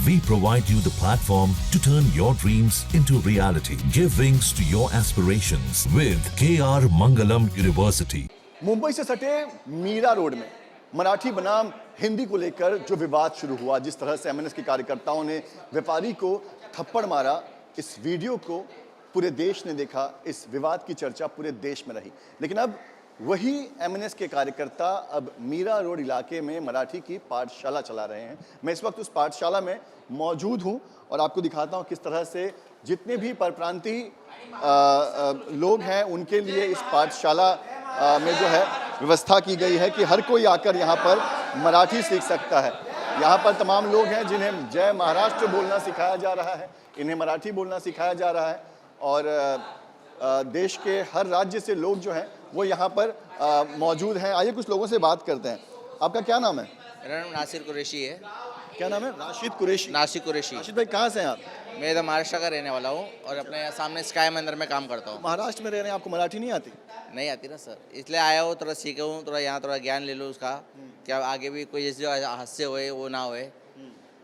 We provide you the platform to turn your dreams into reality. Give wings to your aspirations with KR Mangalam University. Mumbai से सटे Meera road में मराठी बनाम हिंदी को लेकर जो विवाद शुरू हुआ, जिस तरह से एमएनएस के कार्यकर्ताओं ने व्यापारी को थप्पड़ मारा, इस वीडियो को पूरे देश ने देखा, इस विवाद की चर्चा पूरे देश में रही। लेकिन अब वही एमएनएस के कार्यकर्ता अब मीरा रोड इलाके में मराठी की पाठशाला चला रहे हैं। मैं इस वक्त उस पाठशाला में मौजूद हूं और आपको दिखाता हूं किस तरह से जितने भी परप्रांतीय लोग हैं उनके लिए इस पाठशाला में जो है व्यवस्था की गई है कि हर कोई आकर यहाँ पर मराठी सीख सकता है। यहाँ पर तमाम लोग हैं जिन्हें जय महाराष्ट्र बोलना सिखाया जा रहा है, इन्हें मराठी बोलना सिखाया जा रहा है और देश के हर राज्य से लोग जो हैं वो यहाँ पर मौजूद हैं। आइए कुछ लोगों से बात करते हैं। आपका क्या नाम है? मेरा नाम नासिर कुरैशी है। क्या नाम है? राशिद कुरैशी। नासिर कुरैशी। राशिद भाई कहाँ से हैं आप? मैं इधर महाराष्ट्र का रहने वाला हूँ और अपने यहाँ सामने स्काई मंदिर में काम करता हूँ। महाराष्ट्र में रह रहे हैं, आपको मराठी नहीं आती? नहीं आती ना सर, इसलिए आया हूँ, थोड़ा सीखा हूँ, थोड़ा यहाँ थोड़ा ज्ञान ले लूँ उसका, क्या आगे भी कोई जैसे हादसे होए वो ना होए,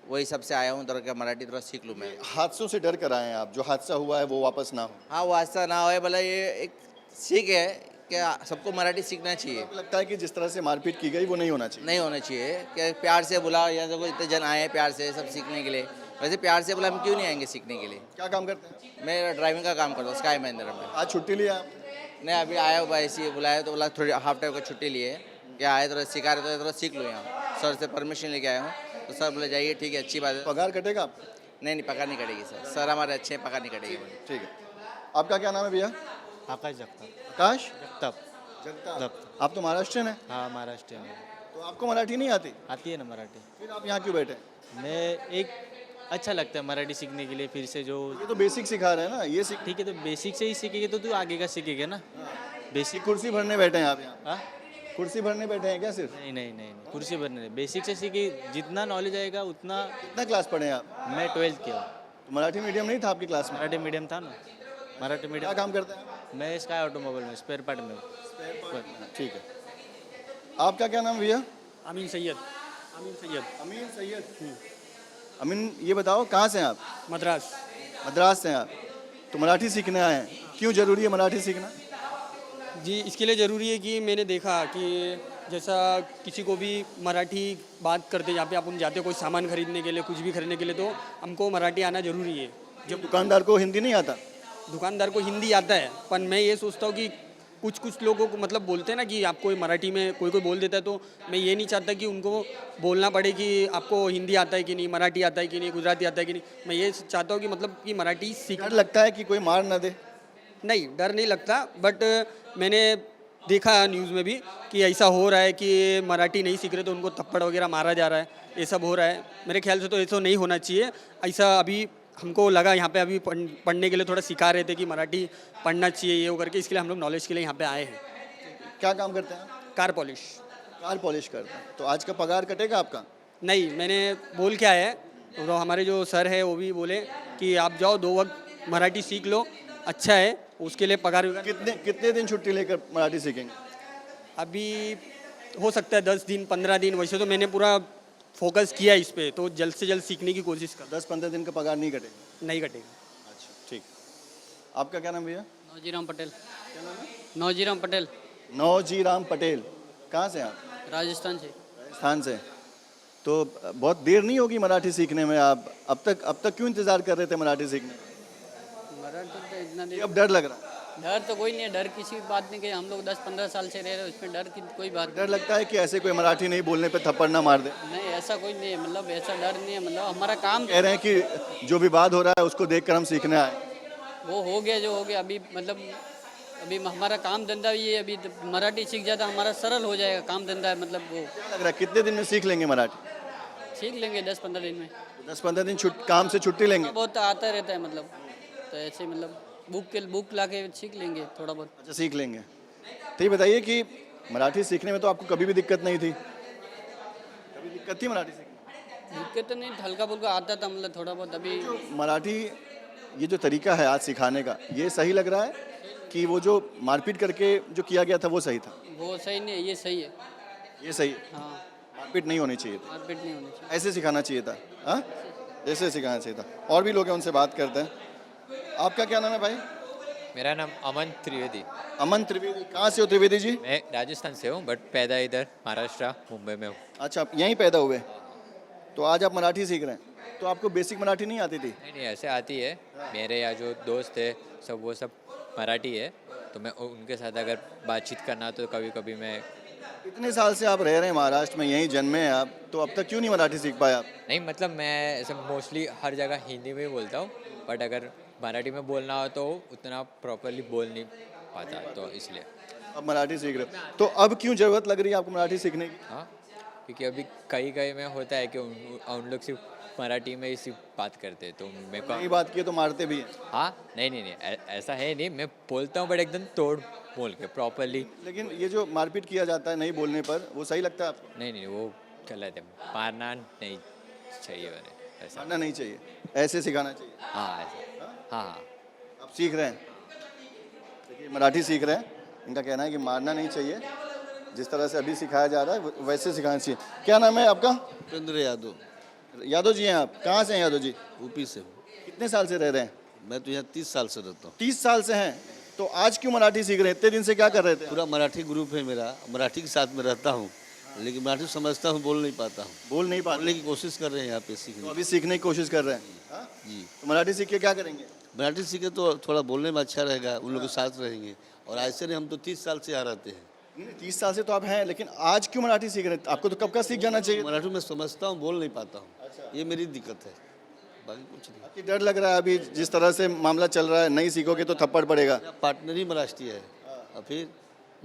वही सबसे आया हूँ, थोड़ा क्या मराठी थोड़ा सीख लूँ मैं। हादसों से डर कर आए हैं आप, जो हादसा हुआ है वो वापस ना हो? हाँ, वो हादसा ना होए, भला ये एक सीख है क्या सबको मराठी सीखना चाहिए। लगता है कि जिस तरह से मारपीट की गई वो नहीं होना चाहिए? नहीं होना चाहिए, क्या प्यार से बुला, यहाँ देखो इतने जन आए हैं प्यार से सब सीखने के लिए, वैसे प्यार से बुला हम क्यों नहीं आएंगे सीखने के लिए। क्या काम करते हैं? मैं ड्राइविंग का काम करता हूँ स्काई मंदिर में। आज छुट्टी लिया आप? नहीं, अभी आया हुआ ऐसे ही बुलाया तो बोला थोड़ी हाफ टाइम का छुट्टी लिए, क्या आए थोड़ा सिखा रहे थे, थोड़ा सीख लो यहाँ। सर से परमिशन लेके आया हूँ तो सर बोले जाइए ठीक है, अच्छी बात है। पगार कटेगा आप? नहीं, पगार नहीं कटेगी सर, सर हमारे अच्छे हैं, पगार नहीं कटेगी। ठीक है। आपका क्या नाम है भैया? आकाश जगताप। आकाश जगताप। जगताप। आप तो महाराष्ट्रियन हैं? हाँ, महाराष्ट्र में। तो आपको मराठी नहीं आती? आती है ना मराठी। फिर आप यहाँ क्यों बैठे? मैं एक अच्छा लगता है मराठी सीखने के लिए, फिर से जो ये तो बेसिक सिखा रहे हैं ना, ये सीख। ठीक है, तो बेसिक से ही सीखेंगे तो तू आगे का सीखेगा ना। बेसिक कुर्सी भरने बैठे हैं आप यहाँ? हाँ, कुर्सी भरने बैठे हैं क्या सिर्फ? नहीं नहीं नहीं नहीं, कुर्सी भरने नहीं, बेसिक से सीखे, जितना नॉलेज आएगा उतना। कितना क्लास पढ़े हैं आप? मैं 12th किया। तो मराठी मीडियम नहीं था आपकी क्लास में? मराठी मीडियम था ना, मराठी क्या मीडियम। काम करते हैं? मैं स्काई ऑटोमोबाइल में स्पेयर पार्ट में। ठीक है। आपका क्या नाम भैया? अमीन सैयद। अमीन सैयद। अमीन सैयद। अमीन, ये बताओ कहाँ से हैं आप? मद्रास। मद्रास से हैं आप? तो मराठी सीखने आए हैं, क्यों जरूरी है मराठी सीखना? जी, इसके लिए ज़रूरी है कि मैंने देखा कि जैसा किसी को भी मराठी बात करते, यहाँ पे अपन जाते कोई सामान खरीदने के लिए, कुछ भी खरीदने के लिए, तो हमको मराठी आना ज़रूरी है। जब दुकानदार को हिंदी नहीं आता? दुकानदार को हिंदी आता है, पर मैं ये सोचता हूँ कि कुछ लोगों को मतलब बोलते हैं ना कि आपको मराठी में कोई बोल देता है, तो मैं ये नहीं चाहता कि उनको बोलना पड़े कि आपको हिंदी आता है कि नहीं, मराठी आता है कि नहीं, गुजराती आता है कि नहीं। मैं ये चाहता हूँ कि मतलब कि मराठी सीख। डर लगता है कि कोई मार ना दे? नहीं, डर नहीं लगता, बट मैंने देखा न्यूज़ में भी कि ऐसा हो रहा है कि मराठी नहीं सीख रहे तो उनको थप्पड़ वगैरह मारा जा रहा है, ये सब हो रहा है। मेरे ख्याल से तो ऐसा नहीं होना चाहिए। ऐसा अभी हमको लगा यहाँ पे अभी पढ़ने के लिए थोड़ा सिखा रहे थे कि मराठी पढ़ना चाहिए ये करके, इसके लिए हम लोग नॉलेज के लिए यहाँ पे आए हैं। क्या काम करते हैं? Car polish. कार पॉलिश करते हैं। तो आज का पगार कटेगा आपका? नहीं, मैंने बोल के आया है, तो हमारे जो सर है वो भी बोले कि आप जाओ 2 वक्त मराठी सीख लो, अच्छा है, उसके लिए पगार। कितने दिन छुट्टी लेकर मराठी सीखेंगे? अभी हो सकता है 10 दिन 15 दिन, वैसे तो मैंने पूरा फोकस किया इस पे, तो जल्द से जल्द सीखने की कोशिश कर। 10-15 दिन का पगार नहीं कटेगा? नहीं कटेगा। अच्छा, ठीक। आपका क्या नाम भैया? नौजीराम पटेल। क्या नाम है? नौजीराम पटेल। नौजीराम पटेल। कहाँ से आप? राजस्थान से। राजस्थान से। तो बहुत देर नहीं होगी मराठी सीखने में? आप अब तक क्यों इंतज़ार कर रहे थे मराठी सीखने में? मराठी तो इतना ये अब डर लग रहा है? डर तो कोई नहीं है, डर किसी बात नहीं कि हम लोग 10-15 साल से रह रहे हैं, उसमें डर की कोई बात डर लगता है कि ऐसे कोई मराठी नहीं बोलने पे थप्पड़ ना मार दे? नहीं, ऐसा कोई नहीं है, मतलब ऐसा डर नहीं है, मतलब हमारा काम कह रहे हैं कि जो विवाद हो रहा है उसको देखकर हम सीखने आए। वो हो गया जो हो गया। अभी मतलब अभी हमारा काम धंधा भी है, अभी मराठी सीख जाता हमारा सरल हो जाएगा काम धंधा है, मतलब वो क्या लग रहा है कितने दिन में सीख लेंगे मराठी? सीख लेंगे 10-15 दिन में। 10-15 दिन काम से छुट्टी लेंगे? बहुत आता रहता है, मतलब तो ऐसे मतलब बुक ला के सीख लेंगे थोड़ा बहुत। अच्छा, सीख लेंगे। तो ये बताइए कि मराठी सीखने में तो आपको कभी भी दिक्कत नहीं थी? कभी दिक्कत थी मराठी सीखने? दिक्कत तो नहीं, हल्का फुल्का आता था, मतलब थोड़ा बहुत। अभी मराठी ये जो तरीका है आज सिखाने का, ये सही लग रहा है कि वो जो मारपीट करके जो किया गया था वो सही था? वो सही नहीं है, ये सही है। ये सही है? हाँ, मारपीट नहीं होनी चाहिए थी, मारपीट नहीं होनी चाहिए। ऐसे सिखाना चाहिए था। हाँ, ऐसे सिखाना चाहिए था। और भी लोग हैं, उनसे बात करते हैं। आपका क्या नाम है भाई? मेरा नाम अमन त्रिवेदी। अमन त्रिवेदी। कहाँ से हो त्रिवेदी जी? मैं राजस्थान से हूँ बट पैदा इधर महाराष्ट्र मुंबई में हूँ। अच्छा, आप यहीं पैदा हुए, तो आज आप मराठी सीख रहे हैं। तो आपको बेसिक मराठी नहीं आती थी? नहीं नहीं ऐसे आती है। मेरे यहाँ जो दोस्त है सब वो सब मराठी है, तो मैं उनके साथ अगर बातचीत करना तो कभी कभी मैं इतने साल से आप रह रहे हैं महाराष्ट्र में, यहीं जन्मे हैं आप, तो अब तक क्यों नहीं मराठी सीख पाए आप? नहीं मतलब मैं ऐसे मोस्टली हर जगह हिंदी में ही बोलता हूँ, बट अगर मराठी में बोलना हो तो उतना प्रॉपरली बोल नहीं पाता, तो इसलिए। अब मराठी सीख रहे हो, तो अब क्यों ज़रूरत लग रही है आपको मराठी सीखने की? हाँ, क्योंकि अभी कहीं कहीं में होता है कि उन लोग सिर्फ मराठी में ही सिर्फ बात करते हैं, तो मेरे को नहीं बात की तो मारते भी हैं। हाँ नहीं नहीं नहीं ऐसा है नहीं, मैं बोलता हूँ बट एकदम तोड़ बोल के प्रॉपरली। लेकिन ये जो मारपीट किया जाता है नहीं बोलने पर, वो सही लगता है आपको? नहीं नहीं वो गलत है, मारना नहीं चाहिए मैंने ऐसा। मारना नहीं चाहिए, ऐसे सिखाना चाहिए। हाँ ऐसा, हाँ हाँ। आप सीख रहे हैं, देखिए मराठी सीख रहे हैं, इनका कहना है कि मारना नहीं चाहिए, जिस तरह से अभी सिखाया जा रहा है वैसे सिखाना चाहिए। क्या नाम है आपका? उपेंद्र यादव। यादव जी हैं आप? कहाँ से हैं यादव जी? यूपी से हूँ। कितने साल से रह रहे हैं? मैं तो यहाँ 30 साल से रहता हूँ। 30 साल से हैं, तो आज क्यों मराठी सीख रहे हैं? इतने दिन से क्या कर रहे थे? पूरा मराठी ग्रुप है मेरा, मराठी के साथ में रहता हूँ, लेकिन मराठी समझता हूँ, बोल नहीं पाता हूँ। बोल नहीं पाते, बोलने की कोशिश कर रहे हैं यहाँ पे तो सीखने अभी सीखने की कोशिश कर रहे हैं। हाँ? जी। तो मराठी सीख के क्या करेंगे? मराठी सीखे तो थोड़ा बोलने में अच्छा रहेगा, उन लोगों के साथ रहेंगे। और ऐसे नहीं, हम तो 30 साल से यहाँ रहते हैं। नहीं, 30 साल से तो आप हैं, लेकिन आज क्यों मराठी सीख रहे हैं? आपको तो कब का सीख जाना चाहिए। मराठी में समझता हूँ, बोल नहीं पाता हूँ, ये मेरी दिक्कत है, बाकी कुछ नहीं। आपकी डर लग रहा है अभी जिस तरह से मामला चल रहा है, नहीं सीखोगे तो थप्पड़ पड़ेगा। मेरा पार्टनर ही महाराष्ट्रीय है, और फिर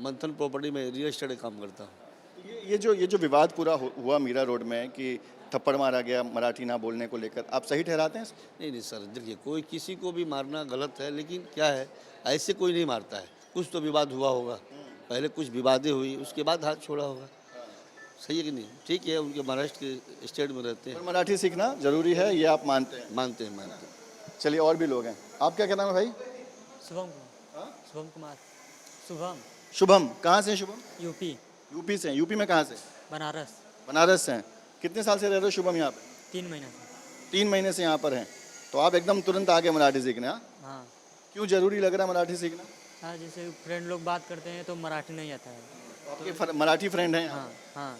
मंथन प्रॉपर्टी में रियल एस्टेट का काम करता हूँ। ये जो विवाद पूरा हुआ मीरा रोड में कि थप्पड़ मारा गया मराठी ना बोलने को लेकर, आप सही ठहराते हैं? नहीं नहीं सर, देखिए कोई किसी को भी मारना गलत है, लेकिन क्या है, ऐसे कोई नहीं मारता है। कुछ तो विवाद हुआ होगा, पहले कुछ विवादें हुई, उसके बाद हाथ छोड़ा होगा। सही है कि नहीं? ठीक है, उनके महाराष्ट्र के स्टेट में रहते पर हैं, मराठी सीखना जरूरी है, ये आप मानते हैं? मानते हैं मानते हैं। चलिए, और भी लोग हैं। आप क्या नाम है भाई? शुभम कुमार। शुभम कुमार। शुभम। शुभम। कहाँ से हैं शुभम? यूपी। यूपी से हैं। यूपी में कहाँ से? बनारस। बनारस से हैं। कितने साल से रह रहे हो शुभम यहाँ पे? 3 महीने से। 3 महीने से यहाँ पर हैं, तो आप एकदम तुरंत आगे मराठी सीखने? हाँ, हाँ क्यों जरूरी लग रहा है मराठी सीखना? हाँ, जैसे फ्रेंड लोग बात करते हैं तो मराठी नहीं आता है। आपके मराठी फ्रेंड हैं यहाँ? हाँ हाँ,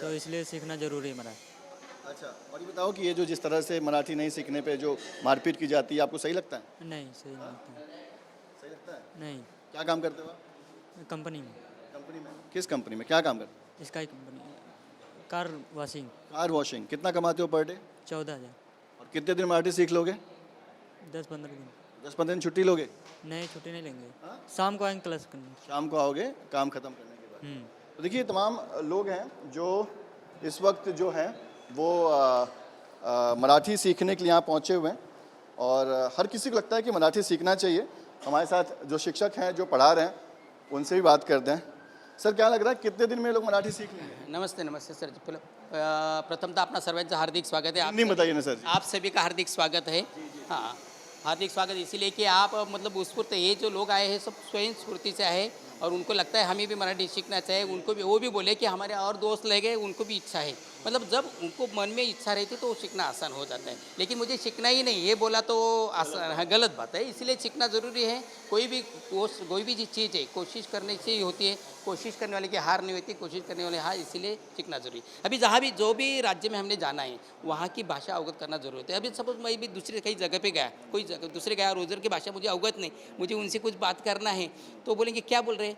तो इसलिए सीखना ज़रूरी है मराठी। अच्छा, और ये बताओ कि ये जो जिस तरह से मराठी नहीं सीखने पे जो मारपीट की जाती है, आपको सही लगता है? नहीं, सही नहीं लगता। सही लगता है? नहीं, क्या काम करते हो आप? कंपनी में। कंपनी में? किस कंपनी में क्या काम करते हो? Sky company, car washing. Car washing. कितना कमाते हो पर डे? 14,000। और कितने दिन मराठी सीख लोगे? 10-15 दिन। 10-15 दिन छुट्टी लोगे? नहीं, छुट्टी नहीं लेंगे, शाम को आएंगे क्लास करने। शाम को आओगे काम खत्म करने के बाद? हम्म। तो देखिए, तमाम लोग हैं जो इस वक्त जो हैं वो मराठी सीखने के लिए यहाँ पहुँचे हुए हैं, और हर किसी को लगता है कि मराठी सीखना चाहिए। हमारे साथ जो शिक्षक हैं जो पढ़ा रहे हैं, उनसे भी बात करते हैं। सर, क्या लग रहा है कितने दिन में लोग मराठी सीख लेंगे? नमस्ते नमस्ते सर। प्रथमतः अपना सर्वांचं हार्दिक स्वागत है। हिंदी में बताइए ना सर जी। आप सभी का हार्दिक स्वागत है। हाँ, हार्दिक स्वागत इसीलिए कि आप मतलब उत्स्फूर्त, ये जो लोग आए हैं सब स्वयं स्फूर्ति से आए, और उनको लगता है हमें भी मराठी सीखना चाहिए। उनको भी, वो भी बोले कि हमारे और दोस्त लगे, उनको भी इच्छा है। मतलब जब उनको मन में इच्छा रहती तो सीखना आसान हो जाता है। लेकिन मुझे सीखना ही नहीं, ये बोला तो आसान, गलत बात है। इसलिए सीखना ज़रूरी है। कोई भी चीज़ है कोशिश करने से ही होती है। कोशिश करने वाले की हार नहीं होती, कोशिश करने वाले हार, इसीलिए सीखना जरूरी है। अभी जहाँ भी जो भी राज्य में हमने जाना है, वहाँ की भाषा अवगत करना जरूरी है। अभी सपोज मैं भी दूसरे कई जगह पे गया, कोई जगह दूसरे गया और उधर की भाषा मुझे अवगत नहीं, मुझे उनसे कुछ बात करना है, तो बोलेंगे क्या बोल रहे,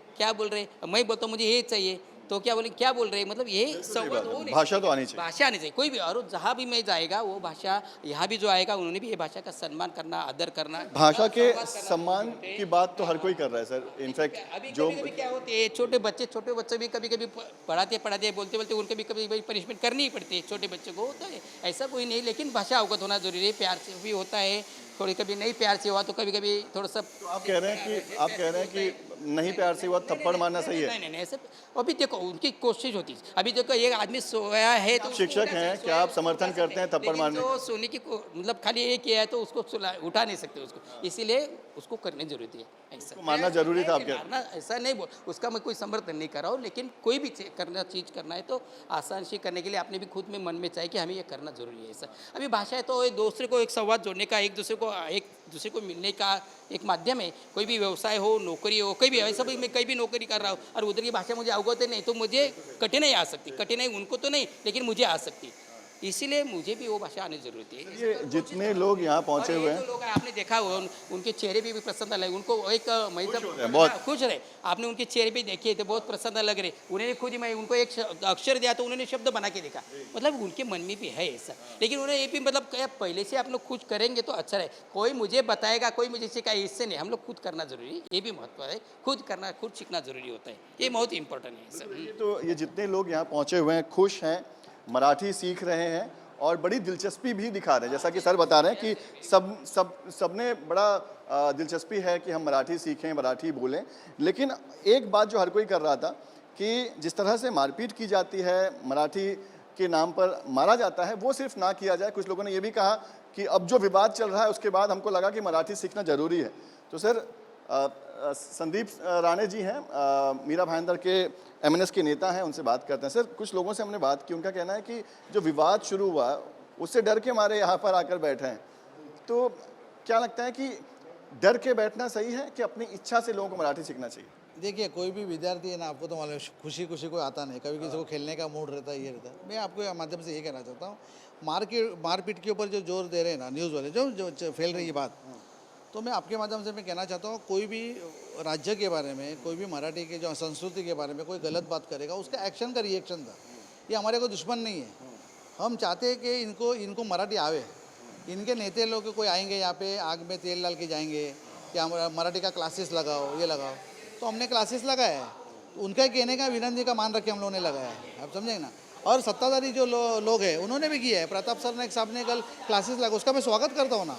मैं बोलता हूँ मुझे ये चाहिए, तो क्या बोले क्या बोल रहे हैं, मतलब ये संवाद हो नहीं, भाषा तो आनी चाहिए। भाषा आनी चाहिए कोई भी। और जहाँ भी मैं जाएगा वो भाषा, यहाँ भी जो आएगा उन्होंने भी ये भाषा का सम्मान करना, आदर करना। भाषा के सम्मान की बात तो हर कोई कर रहा है सर। इनफैक्ट अभी जो कभी क्या होते हैं, छोटे बच्चे भी कभी कभी पढ़ाते बोलते उनको भी कभी पनिशमेंट करनी ही पड़ती है। छोटे बच्चे को होता है, ऐसा कोई नहीं, लेकिन भाषा अवगत होना जरूरी है। प्यार से भी होता है, थोड़ी कभी नहीं प्यार से हुआ तो कभी कभी थोड़ा सा। आप कह रहे हैं कि नहीं प्यार से हुआ थप्पड़ मारना सही है? नहीं ऐसे अभी देखो उनकी कोशिश होती है। अभी देखो एक आदमी सोया है तो शिक्षक हैं, क्या आप समर्थन करते हैं थप्पड़ मारने? तो सोने की मतलब खाली एक किया है तो उसको उठा नहीं सकते उसको, इसीलिए उसको करनी जरूरी है। ऐसा मारना जरूरी था आपके? मारना ऐसा नहीं बोल, उसका मैं कोई समर्थन नहीं कर रहा हूँ, लेकिन कोई भी चीज़ करना है तो आसान सी करने के लिए आपने भी खुद में मन में चाहे कि हमें ये करना जरूरी है। ऐसा अभी भाषा है तो एक दूसरे को एक संवाद जोड़ने का, एक दूसरे को मिलने का एक माध्यम है। कोई भी व्यवसाय हो, नौकरी हो, कोई भी ऐसा भी मैं कहीं भी नौकरी कर रहा हूँ और उधर की भाषा मुझे अवगत नहीं तो मुझे कठिनाई आ सकती, कठिनाई उनको तो नहीं लेकिन मुझे आ सकती, इसीलिए मुझे भी वो भाषा आनी जरूरी है। ये जितने लोग यहाँ पहुँचे हुए हैं, लोग आपने देखा होगा उनके चेहरे भी प्रसन्न लगे, उनको एक बहुत खुश रहे, आपने उनके चेहरे भी देखे थे बहुत प्रसन्न लग रहे। उन्होंने खुद ही मैं उनको एक अक्षर दिया तो उन्होंने शब्द बना के देखा, मतलब उनके मन में भी है ऐसा। लेकिन उन्होंने ये भी मतलब पहले से आप लोग खुद करेंगे तो अच्छा रहे, कोई मुझे बताएगा कोई मुझे सिखाए इससे नहीं, हम लोग खुद करना जरूरी है, ये भी महत्व है। खुद करना, खुद सीखना जरूरी होता है, ये बहुत इंपॉर्टेंट है सर। तो ये जितने लोग यहाँ पहुँचे हुए हैं खुश हैं, मराठी सीख रहे हैं और बड़ी दिलचस्पी भी दिखा रहे हैं। जैसा कि सर बता रहे हैं कि सबने बड़ा दिलचस्पी है कि हम मराठी सीखें, मराठी बोलें। लेकिन एक बात जो हर कोई कर रहा था कि जिस तरह से मारपीट की जाती है, मराठी के नाम पर मारा जाता है, वो सिर्फ ना किया जाए। कुछ लोगों ने ये भी कहा कि अब जो विवाद चल रहा है उसके बाद हमको लगा कि मराठी सीखना ज़रूरी है। तो सर संदीप राणे जी हैं, मीरा भाईंदर के एमएनएस के नेता हैं, उनसे बात करते हैं। सर कुछ लोगों से हमने बात की, उनका कहना है कि जो विवाद शुरू हुआ उससे डर के मारे यहाँ पर आकर बैठे हैं। तो क्या लगता है कि डर के बैठना सही है कि अपनी इच्छा से लोगों को मराठी सीखना चाहिए? देखिए कोई भी विद्यार्थी है ना, आपको तो मालूम खुशी खुशी कोई आता नहीं, कभी किसी को खेलने का मूड रहता है, ये रहता है। मैं आपको माध्यम से ये कहना चाहता हूँ, मारपीट के ऊपर जो जोर दे रहे हैं ना न्यूज़ वाले, जो फैल रही है बात, तो मैं आपके माध्यम से मैं कहना चाहता हूँ कोई भी राज्य के बारे में, कोई भी मराठी के जो संस्कृति के बारे में कोई गलत बात करेगा उसका एक्शन का रिएक्शन था। ये हमारे कोई दुश्मन नहीं है। हम चाहते हैं कि इनको मराठी आवे। इनके नेता लोग कोई आएंगे यहाँ पे आग में तेल डाल के जाएंगे कि हम मराठी का क्लासेस लगाओ, ये लगाओ, तो हमने क्लासेस लगाया है। उनका कहने का विनंती का मान रख के हम लोगों ने लगाया है, आप समझेंगे ना। और सत्ताधारी जो लोग हैं उन्होंने भी किया है। प्रताप सरनाईक साहब ने कल क्लासेस लगा, उसका मैं स्वागत करता हूँ ना।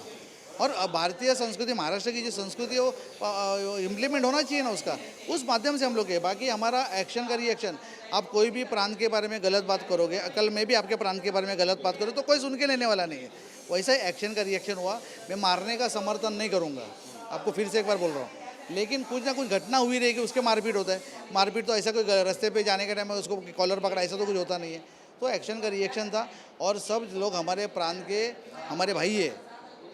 और भारतीय संस्कृति, महाराष्ट्र की जो संस्कृति है वो इम्प्लीमेंट होना चाहिए ना, उसका उस माध्यम से हम लोग है। बाकी हमारा एक्शन का रिएक्शन, आप कोई भी प्रांत के बारे में गलत बात करोगे, कल मैं भी आपके प्रांत के बारे में गलत बात करूँ तो कोई सुन के लेने वाला नहीं है। वैसा ही एक्शन का रिएक्शन हुआ। मैं मारने का समर्थन नहीं करूँगा, आपको फिर से एक बार बोल रहा हूँ। लेकिन कुछ ना कुछ घटना हुई रहेगी, उसके मारपीट होता है। मारपीट तो ऐसा कोई रास्ते पे जाने के टाइम में उसको कॉलर पकड़ा, ऐसा तो कुछ होता नहीं है। तो एक्शन का रिएक्शन था। और सब लोग हमारे प्रांत के हमारे भाई है,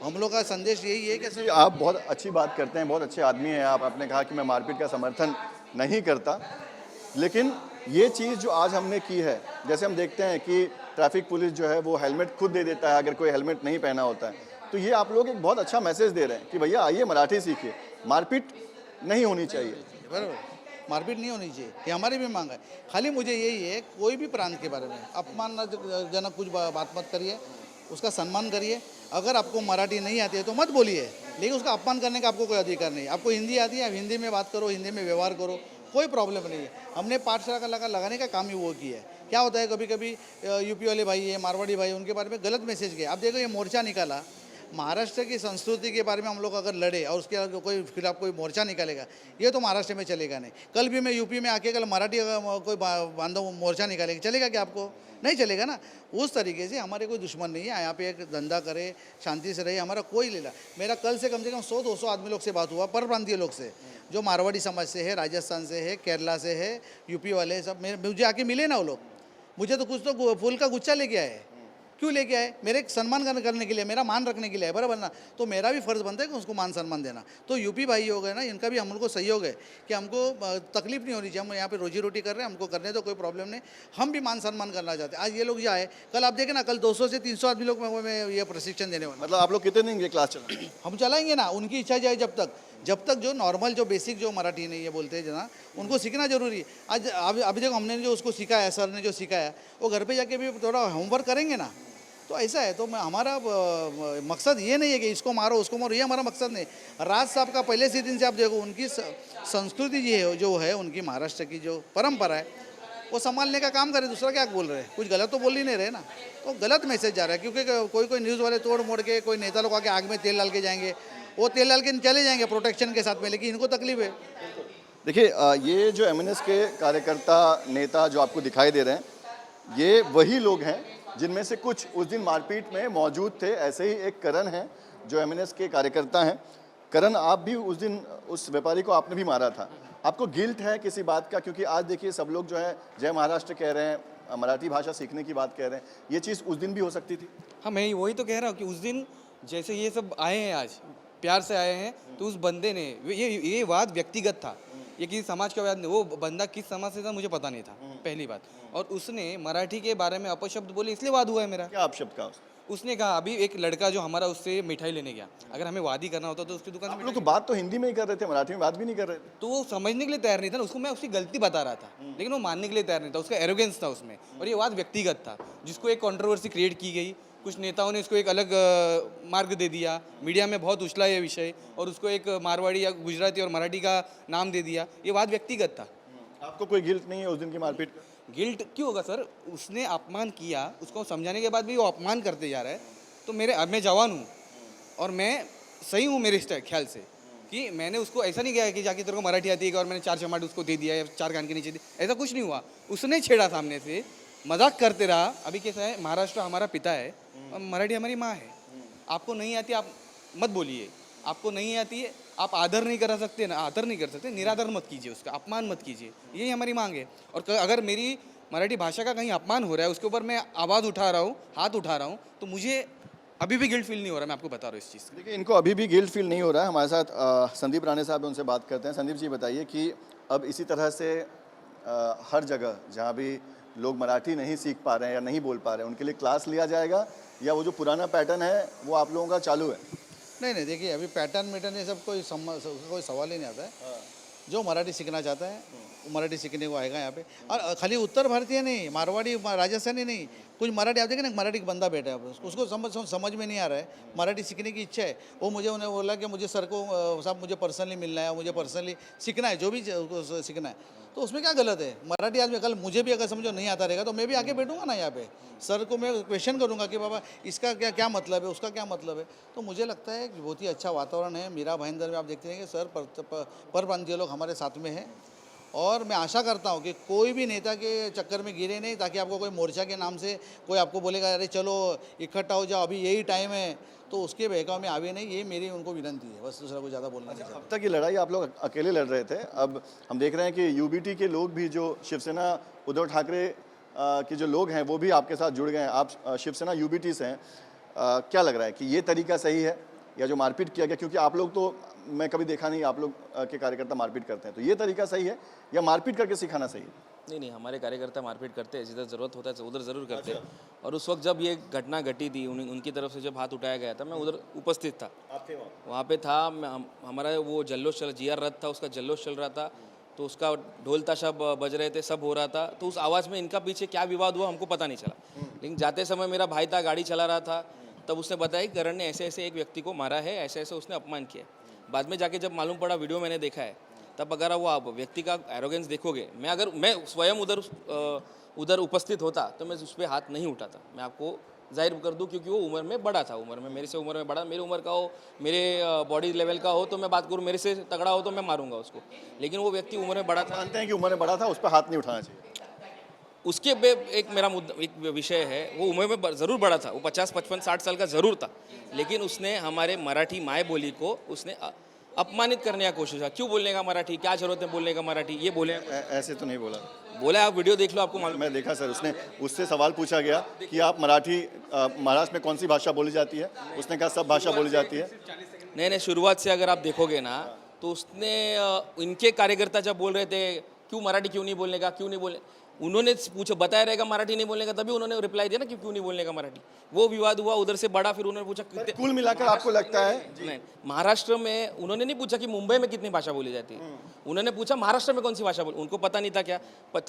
हम लोग का संदेश यही है कि आप बहुत अच्छी बात करते हैं, बहुत अच्छे आदमी हैं आप। आपने कहा कि मैं मारपीट का समर्थन नहीं करता, लेकिन ये चीज़ जो आज हमने की है, जैसे हम देखते हैं कि ट्रैफिक पुलिस जो है वो हेलमेट खुद दे देता है अगर कोई हेलमेट नहीं पहना होता है, तो ये आप लोग एक बहुत अच्छा मैसेज दे रहे हैं कि भैया आइए मराठी सीखिए, मारपीट नहीं होनी चाहिए। बराबर, मारपीट नहीं होनी चाहिए, ये हमारी भी मांग है। खाली मुझे यही है, कोई भी प्रांत के बारे में अपमानजनक कुछ बात मत करिए, उसका सम्मान करिए। अगर आपको मराठी नहीं आती है तो मत बोलिए, लेकिन उसका अपमान करने का आपको कोई अधिकार नहीं। आपको हिंदी आती है, आप हिंदी में बात करो, हिंदी में व्यवहार करो, कोई प्रॉब्लम नहीं है। हमने पाठशाला का लगाने का काम ही वो किया है। क्या होता है कभी कभी यूपी वाले भाई है, मारवाड़ी भाई, उनके बारे में गलत मैसेज गया। अब देखो ये मोर्चा निकाला, महाराष्ट्र की संस्कृति के बारे में हम लोग अगर लड़े और उसके कोई खिलाफ कोई मोर्चा निकालेगा, ये तो महाराष्ट्र में चलेगा नहीं। कल भी मैं यूपी में आके कल मराठी कोई बांधव मोर्चा निकालेगा, चलेगा क्या? आपको नहीं चलेगा ना। उस तरीके से हमारे कोई दुश्मन नहीं है। यहाँ पे एक धंधा करे, शांति से रहे, हमारा कोई लेला। मेरा कल से कम 100-200 आदमी लोग से बात हुआ, पर प्रांतीय लोग से, जो मारवाड़ी समाज से है, राजस्थान से है, केरला से है, यूपी वाले सब मुझे आके मिले ना वो लोग। मुझे तो कुछ तो फूल का गुच्छा लेके आए। क्यों लेके आए? मेरे सम्मान करने के लिए, मेरा मान रखने के लिए है, बराबर ना। तो मेरा भी फर्ज बनता है कि उसको मान सम्मान देना। तो यूपी भाई हो गए ना, इनका भी हम लोग को सहयोग है कि हमको तकलीफ नहीं होनी चाहिए। हम यहाँ पे रोजी रोटी कर रहे हैं, हमको करने तो कोई प्रॉब्लम नहीं। हम भी मान सम्मान करना चाहते हैं। आज ये लोग जो आए, कल आप देखें ना, कल 200 से 300 आदमी लोग में ये प्रशिक्षण देने वाले। मतलब आप लोग कितने दिन ये क्लास चलाएंगे? हम चलाएंगे ना, उनकी इच्छा जाए जब तक जो नॉर्मल जो बेसिक जो मराठी नहीं है बोलते हैं जना, उनको सीखना जरूरी है। आज अभी देखो हमने जो उसको सिखाया, सर ने जो सिखाया, वो घर पे जाके भी थोड़ा होमवर्क करेंगे ना। तो ऐसा है। तो हमारा मकसद ये नहीं है कि इसको मारो उसको मारो, ये हमारा मकसद नहीं। राज साहब का पहले से दिन से आप देखो, उनकी संस्कृति जो है उनकी महाराष्ट्र की जो परंपरा है वो संभालने का काम करे। दूसरा क्या बोल रहे हैं? कुछ गलत तो बोल ही नहीं रहे ना। तो गलत मैसेज जा रहा है, क्योंकि कोई न्यूज़ वाले तोड़ मोड़ के कोई नेता लोग आके आग में तेल डाल के जाएंगे, वो तेल डाल के चले जाएंगे प्रोटेक्शन के साथ में, लेकिन इनको तकलीफ है। देखिए ये जो एमएनएस के कार्यकर्ता नेता जो आपको दिखाई दे रहे हैं, ये वही लोग हैं जिनमें से कुछ उस दिन मारपीट में मौजूद थे। ऐसे ही एक करण है जो एमएनएस के कार्यकर्ता हैं। करण, आप भी उस दिन उस व्यापारी को आपने भी मारा था, आपको गिल्ट है किसी बात का? क्योंकि आज देखिए सब लोग जो है जय महाराष्ट्र कह रहे हैं, मराठी भाषा सीखने की बात कह रहे हैं, ये चीज़ उस दिन भी हो सकती थी। हाँ, मैं वही तो कह रहा हूँ कि उस दिन जैसे ये सब आए हैं, आज प्यार से आए हैं, तो उस बंदे ने ये वाद व्यक्तिगत था, ये किसी समाज का वाद नहीं। वो बंदा किस समाज से था मुझे पता नहीं था, पहली बात। और उसने मराठी के बारे में अपशब्द बोले, इसलिए वाद हुआ है मेरा। क्या अपशब्द कहा उसने कहा, अभी एक लड़का जो हमारा उससे मिठाई लेने गया, अगर हमें वादी करना होता तो उसकी दुकान आप से लोग तो बात तो हिंदी में ही कर रहे थे, मराठी में बात भी नहीं कर रहे थे। तो वो समझने के लिए तैयार नहीं था ना, उसको मैं उसकी गलती बता रहा था, लेकिन वो मानने के लिए तैयार नहीं था। उसका एरोगेंस था उसमें, और ये वाद व्यक्तिगत था, जिसको एक कंट्रोवर्सी क्रिएट की गई। कुछ नेताओं ने इसको एक अलग मार्ग दे दिया, मीडिया में बहुत उछला ये विषय, और उसको एक मारवाड़ी या गुजराती और मराठी का नाम दे दिया। ये वाद व्यक्तिगत था। आपको कोई गिल्ट नहीं है उस दिन की मारपीट? गिल्ट क्यों होगा सर? उसने अपमान किया, उसको समझाने के बाद भी वो अपमान करते जा रहा है। तो मैं जवान हूँ और मैं सही हूँ मेरे ख्याल से, कि मैंने उसको ऐसा नहीं किया कि जाके तेरे को मराठी आती है और मैंने 4 चमाट उसको दे दिया या 4 कान के नीचे दी, ऐसा कुछ नहीं हुआ। उसने छेड़ा सामने से, मजाक करते रहा। अभी कैसा है, महाराष्ट्र हमारा पिता है और मराठी हमारी माँ है। आपको नहीं आती आप मत बोलिए, आपको नहीं आती है आप आदर नहीं कर सकते ना, आदर नहीं कर सकते, निरादर मत कीजिए, उसका अपमान मत कीजिए, यही हमारी मांग है। और अगर मेरी मराठी भाषा का कहीं अपमान हो रहा है, उसके ऊपर मैं आवाज़ उठा रहा हूँ, हाथ उठा रहा हूँ, तो मुझे अभी भी गिल्ट फील नहीं हो रहा। मैं आपको बता रहा हूँ इस चीज़। देखिए, इनको अभी भी गिल्ट फील नहीं हो रहा है। हमारे साथ संदीप राणे साहब हैं, उनसे बात करते हैं। संदीप जी बताइए कि अब इसी तरह से हर जगह जहाँ भी लोग मराठी नहीं सीख पा रहे हैं या नहीं बोल पा रहे हैं, उनके लिए क्लास लिया जाएगा, या वो जो पुराना पैटर्न है वो आप लोगों का चालू है? नहीं, देखिए अभी पैटर्न ये सब कोई सवाल ही नहीं आता है। जो मराठी सीखना चाहता है वो मराठी सीखने को आएगा यहाँ पे। और खाली उत्तर भारतीय नहीं, मारवाड़ी राजस्थानी नहीं, कुछ मराठी आप देखें ना, मराठी बंदा बैठा है, उसको समझ में नहीं आ रहा है, मराठी सीखने की इच्छा है। वो उन्हें बोला कि मुझे सर को साहब मुझे पर्सनली मिलना है, मुझे पर्सनली सीखना है, जो भी सीखना है, तो उसमें क्या गलत है? मराठी आज में कल मुझे भी अगर समझो नहीं आता रहेगा तो मैं भी आके बैठूंगा ना यहाँ पे, सर को मैं क्वेश्चन करूँगा कि बाबा इसका क्या मतलब है, उसका क्या मतलब है। तो मुझे लगता है कि बहुत ही अच्छा वातावरण है। मीरा भाईंदर में आप देखते हैं कि सर पर प्रांतीय लोग हमारे साथ में हैं, और मैं आशा करता हूं कि कोई भी नेता के चक्कर में गिरे नहीं, ताकि आपको कोई मोर्चा के नाम से कोई आपको बोलेगा अरे चलो इकट्ठा हो जाओ, अभी यही टाइम है, तो उसके बहकाव में आवे नहीं। ये मेरी उनको विनती है, बस दूसरा कुछ ज़्यादा बोलना नहीं चाहता। अब तक ये लड़ाई आप लोग अकेले लड़ रहे थे, अब हम देख रहे हैं कि यूबीटी के लोग भी, जो शिवसेना उद्धव ठाकरे के जो लोग हैं वो भी आपके साथ जुड़ गए हैं। आप शिवसेना यूबीटी से हैं, क्या लग रहा है कि ये तरीका सही है या जो मारपीट किया गया? क्योंकि आप लोग तो, मैं कभी देखा नहीं आप लोग के कार्यकर्ता मारपीट करते हैं, तो ये तरीका सही है या मारपीट करके सिखाना सही है? नहीं, हमारे कार्यकर्ता मारपीट करते हैं, जिधर ज़रूरत होता है उधर ज़रूर करते हैं। और उस वक्त जब ये घटना घटी थी, उनकी तरफ से जब हाथ उठाया गया था, मैं उधर उपस्थित था, वहाँ पे था। हमारा वो जल्लोश चल, जीआर रथ था, उसका जल्लोश चल रहा था, तो उसका ढोल ताशा बज रहे थे, सब हो रहा था। तो उस आवाज़ में इनका पीछे क्या विवाद हुआ हमको पता नहीं चला, लेकिन जाते समय मेरा भाई था, गाड़ी चला रहा था, तब उसने बताया कि करण ने ऐसे ऐसे एक व्यक्ति को मारा है, ऐसे ऐसे उसने अपमान किया। बाद में जाके जब मालूम पड़ा, वीडियो मैंने देखा है, तब अगर वो आप व्यक्ति का एरोगेंस देखोगे, मैं स्वयं उधर उपस्थित होता तो मैं उस पर हाथ नहीं उठाता। मैं आपको जाहिर कर दूं, क्योंकि वो उम्र में बड़ा था, मेरे से उम्र में बड़ा, मेरी उम्र का हो, मेरे बॉडी लेवल का हो तो मैं बात करूँ, मेरे से तगड़ा हो तो मैं मारूंगा उसको, लेकिन वो व्यक्ति उम्र में बड़ा था। मानते हैं कि उम्र में बड़ा था, उस पर हाथ नहीं उठाना चाहिए? उसके एक मेरा मुद्दा, एक विषय है, वो उम्र में ज़रूर बड़ा था, वो 50, 55, 60 साल का ज़रूर था, लेकिन उसने हमारे मराठी माय बोली को उसने अपमानित करने का कोशिश किया। क्यों बोलने का मराठी, क्या जरूरत है बोलने का मराठी, ये बोले? ऐसे तो नहीं बोला। आप वीडियो देख लो, आपको मालूम। मैं देखा सर, उससे सवाल पूछा गया कि आप मराठी, महाराष्ट्र में कौन सी भाषा बोली जाती है, उसने कहा सब भाषा बोली जाती है। नहीं, शुरुआत से अगर आप देखोगे ना, तो उसने इनके कार्यकर्ता जब बोल रहे थे क्यों मराठी क्यों नहीं बोलने का, क्यों नहीं बोलने, उन्होंने पूछा, बताया रहेगा मराठी नहीं बोलने का, तभी उन्होंने रिप्लाई दिया ना कि क्यों नहीं बोलने का मराठी। वो विवाद हुआ, उधर से बड़ा, फिर उन्होंने पूछा कुल मिलाकर आपको लगता है? नहीं, महाराष्ट्र में उन्होंने नहीं पूछा कि मुंबई में कितनी भाषा बोली जाती है, उन्होंने पूछा महाराष्ट्र में कौन सी भाषा बोली। उनको पता नहीं था क्या,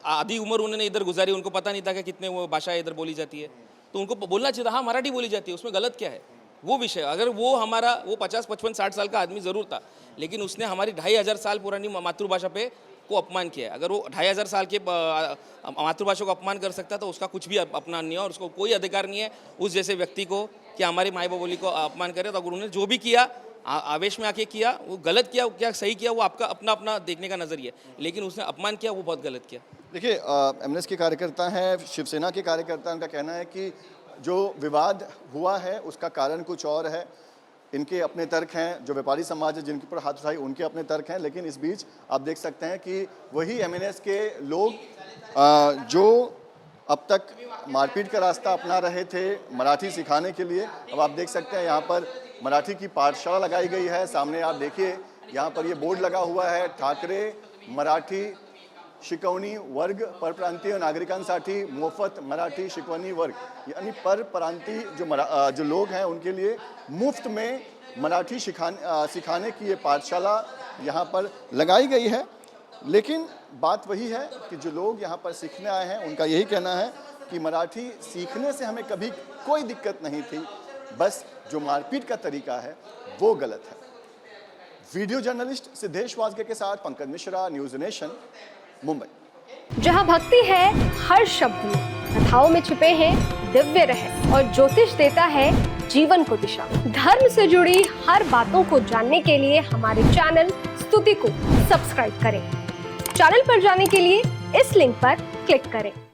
आधी उम्र उन्होंने इधर गुजारी, उनको पता नहीं था कि कितने वो भाषा इधर बोली जाती है, तो उनको बोलना चाहिए था हाँ मराठी बोली जाती है, उसमें गलत क्या है? वो विषय, अगर वो 50, 55, 60 साल का आदमी ज़रूर था, लेकिन उसने हमारी 2500 साल पुरानी मातृभाषा पे को अपमान किया है। अगर वो 2500 साल के मातृभाषा को अपमान कर सकता तो उसका कुछ भी अपना नहीं है, और उसको कोई अधिकार नहीं है उस जैसे व्यक्ति को कि हमारी माई बोली को अपमान करे। तो अगर उन्होंने जो भी किया आवेश में आके किया, वो गलत किया क्या सही किया वो आपका अपना अपना देखने का नज़रिया है, लेकिन उसने अपमान किया वो बहुत गलत किया। देखिए एमएनएस के कार्यकर्ता हैं, शिवसेना के कार्यकर्ता, उनका कहना है कि जो विवाद हुआ है उसका कारण कुछ और है, इनके अपने तर्क हैं, जो व्यापारी समाज है जिनके ऊपर हाथ उठाई उनके अपने तर्क हैं, लेकिन इस बीच आप देख सकते हैं कि वही एमएनएस के लोग जो अब तक मारपीट का रास्ता अपना रहे थे मराठी सिखाने के लिए, अब आप देख सकते हैं यहाँ पर मराठी की पाठशाला लगाई गई है। सामने आप देखिए यहाँ पर ये बोर्ड लगा हुआ है, ठाकरे मराठी शिकवणी वर्ग परप्रांतीय नागरिकांसाठी मोफत मराठी शिकवणी वर्ग, यानी परप्रांतीय जो लोग हैं उनके लिए मुफ्त में मराठी सिखाने की ये पाठशाला यहाँ पर लगाई गई है। लेकिन बात वही है कि जो लोग यहाँ पर सीखने आए हैं उनका यही कहना है कि मराठी सीखने से हमें कभी कोई दिक्कत नहीं थी, बस जो मारपीट का तरीका है वो गलत है। वीडियो जर्नलिस्ट सिद्धेश वाजगे के साथ पंकज मिश्रा, न्यूज़ नेशन, मुंबई। जहां भक्ति है हर शब्द में, कथाओं में छुपे हैं दिव्य रहस्य और ज्योतिष देता है जीवन को दिशा। धर्म से जुड़ी हर बातों को जानने के लिए हमारे चैनल स्तुति को सब्सक्राइब करें। चैनल पर जाने के लिए इस लिंक पर क्लिक करें।